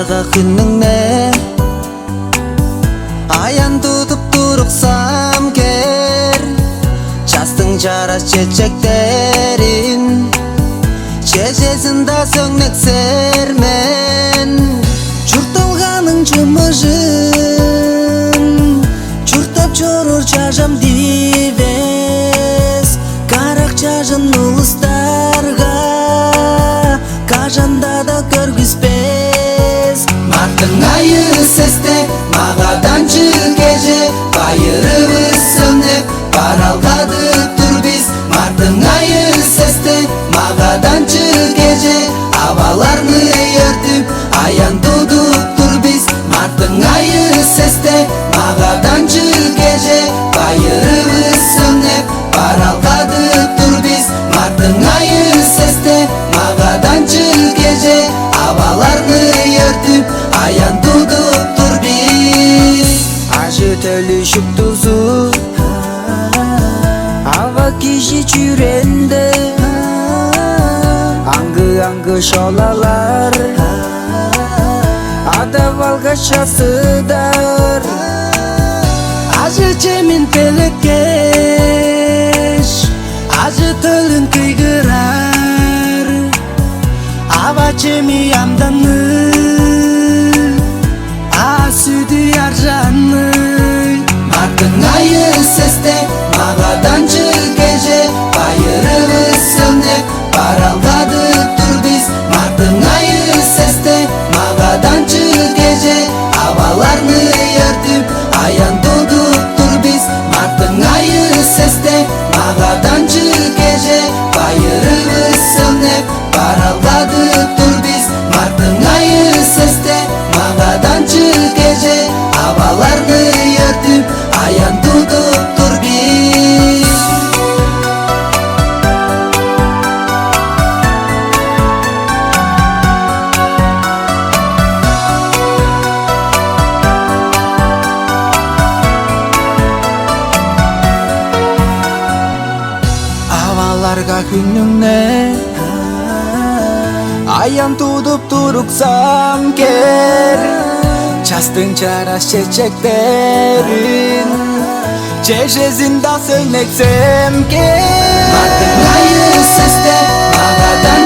Аваларга күнүңне аян тутуп туруксам кер, жастың жарас чечектерин чечесинда сөңнексермен. Чурталганың жымыжын чуртап чорор чажам дивес, карак чажын улустарга кажанда да көргүзбес. Марттың айы сесте магадан кеже, байырыбыз сөнөп баралгадык тур биз. Марттың айы сесте магадан кеже, абаларны өртүп аян тудуп тур биз. Марттың айы сесте магадан кеже, байырыбыз сөнөп баралгадык тур биз. Марттың айы сесте магадан кеже, абаларны өртүп аян тудуп тур биз. Ажы төлүшүп тузу аба киши чүренде, аңгы шолалар адавалга шасыдар. Ажы чемин пелекеш, ажы төлүн кыйгырар, аба чеми амданы асүдү аржаны. Марттың айы сесте магадан кеже, байырыбыз сөнөп баралгадык тур биз. Марттың айы сесте магадан кеже, абаларны өртүп аян тудуп тур биз. Марттың айы сесте магадан кеже, байырыбыз сөнөп баралгадык тур биз. Марттың айы сесте магадан кеже, абаларны өртүп аян тудуп тур биз. Аваларга күнүңне аян тудуп туруксам кер, жастың жарас чечектерин чечесинда сөңнексем кер. Марттың айы сесте магадан